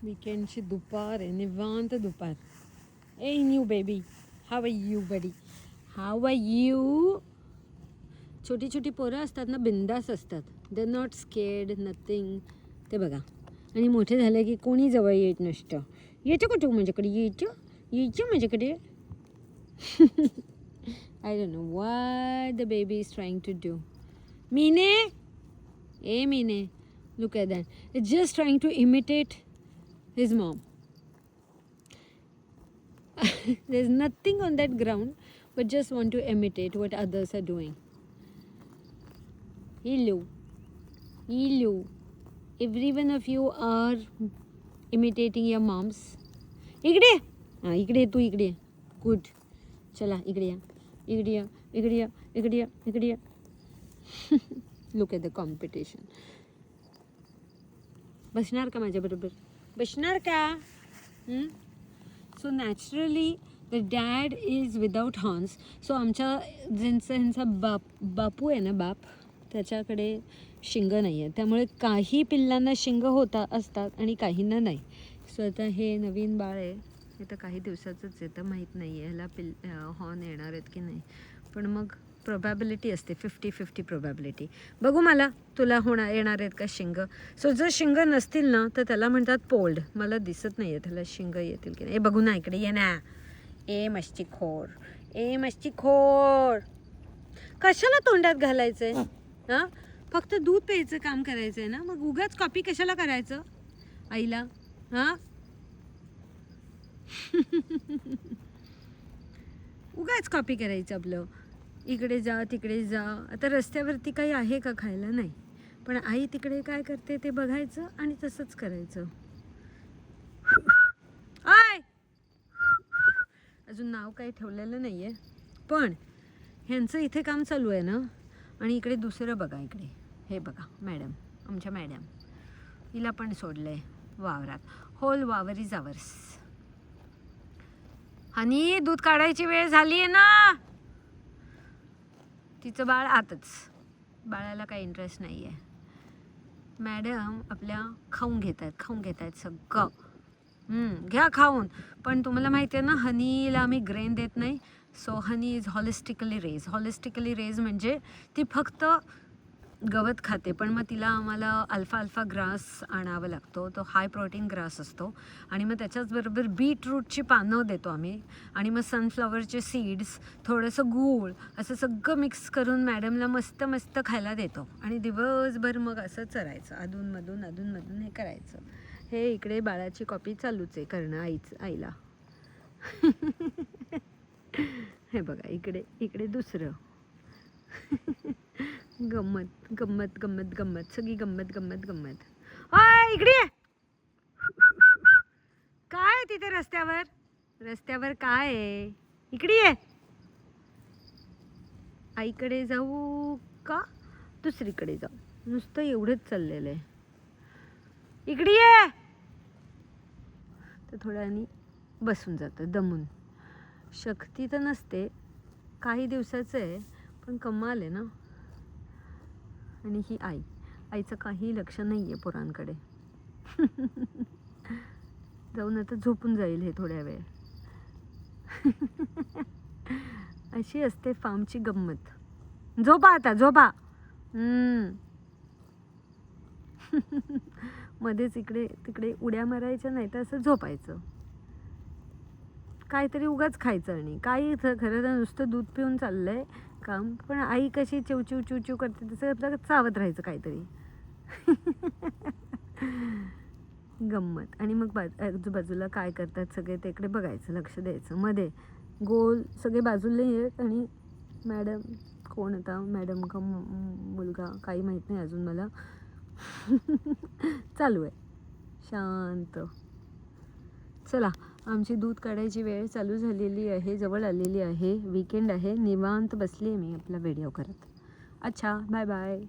वीकेंडची दुपार आहे, निवांत दुपार. A new baby, how are you buddy, how are you. छोटी छोटी पोरं असतात ना, बिंदास असतात. They are not scared nothing. ते बघा. आणि मोठे झाले की कोणी जवळ येत नसतं. येतं का तू माझ्याकडे, यायचं माझ्याकडे. I don't know what the baby is trying to do. Mine, hey Mine, look at that. It's just trying to imitate his mom. There's nothing on that ground, but just want to imitate what others are doing. Hello. Hello. Every one of you are imitating your moms. इकडे हां, इकडे तू इकडे. Good. चला इकडे या, इकडे या, इकडे या, इकडे या, इकडे या. Look at the competition. बसणार का माझ्याबरोबर, बसणार का? So naturally the dad is without horns. So आमच्या ह्यांचा बापू आहे ना, बाप, त्याच्याकडे शिंग नाही आहे. त्यामुळे काही पिल्लांना शिंग असतात आणि काहींना नाही. सो आता हे नवीन बाळ आहे, हे तर काही दिवसाचंच आहे, तर माहीत नाही आहे ह्याला हॉर्न येणार आहेत की नाही. पण मग प्रोबॅबिलिटी असते, 50-50 प्रोबॅबिलिटी. बघू मला तुला येणार आहेत का शिंग. सो जर शिंग नसतील ना तर त्याला म्हणतात पोल्ड. मला दिसत नाही आहे त्याला शिंग येतील की नाही. बघू ना, इकडे ये ना. ए मस्तीखोर, ए मस्तीखोर. कशाला तोंडात घालायचं आहे? हां, फक्त दूध प्यायचं काम करायचं आहे ना, मग उगाच कॉपी कशाला करायचं आईला? हां, उगाच कॉपी करायचं आपलं. इकडे जा, तिकडे जा. आता रस्त्यावरती काही आहे का खायला? नाही. पण आई तिकडे काय करते ते बघायचं आणि तसंच करायचं. आय, अजून नाव काही ठेवलेलं नाही आहे, पण ह्यांचं इथे काम चालू आहे ना. आणि इकडे दुसरं बघा, इकडे हे बघा, मॅडम, आमच्या मॅडम, हिला पण सोडलं आहे वावरात. होल वावर इज आवर्स. आणि दूध काढायची वेळ झाली आहे ना. तिचं बाळ आतच. बाळाला काही इंटरेस्ट नाही आहे. मॅडम आपल्या खाऊन घेत आहेत सगळं. घ्या खाऊन. पण तुम्हाला माहिती आहे ना, हनीला आम्ही ग्रेन देत नाही. So honey is holistically raise म्हणजे ती फक्त गवत खाते. पण मग तिला आम्हाला अल्फा ग्रास आणावा लागतो. तो हाय प्रोटीन ग्रास असतो. आणि मग त्याच्याचबरोबर बीटरूटची पानं देतो आम्ही. आणि मग सनफ्लॉवरचे सीड्स, थोडंसं गूळ, असं सगळं मिक्स करून मॅडमला मस्त मस्त खायला देतो. आणि दिवसभर मग असं चरायचं, अधूनमधून हे करायचं. हे इकडे बाळाची कॉपी चालूच आहे करणं आईला. हे बघा, इकडे दुसरं. गंमत सगळी गंमत. हाय, इकडे काय आहे तिथे रस्त्यावर काय आहे? इकडे ये. आईकडे जाऊ का दुसरीकडे जाऊ? नुसतं एवढंच चाललेलं आहे. इकडे ये. तर थोड्यानी बसून जातं दमून. शक्ती तर नसते, काही दिवसाचं आहे, पण कमाल आहे ना. आणि ही आईचं काही लक्ष नाही आहे पोरांकडे. जाऊन आता झोपून जाईल हे थोड्या वेळ. अशी असते फार्मची गंमत. झोपा आता, झोपा. मध्येच इकडे तिकडे उड्या मारायच्या, नाही तर असं झोपायचं. काहीतरी उगाच खायचं. आणि काही खरं तर नुसतं दूध पिऊन चाललंय काम. पण आई कशी चिवचिव करते तसं चावत राहायचं काहीतरी. गंमत. आणि मग आजूबाजूला काय करतात सगळे ते इकडे बघायचं, लक्ष द्यायचं. मध्ये गोल सगळे बाजूला येत. आणि मॅडम कोण होता, मॅडम का मुलगा काही माहीत नाही अजून मला. चालू आहे शांत. चला, आमची दूध काढायची वेळ चालू झालेली आहे, जवळ आलेली आहे. वीकेंड आहे, निवांत बसली आहे मी आपला व्हिडिओ करत. अच्छा, बाय बाय.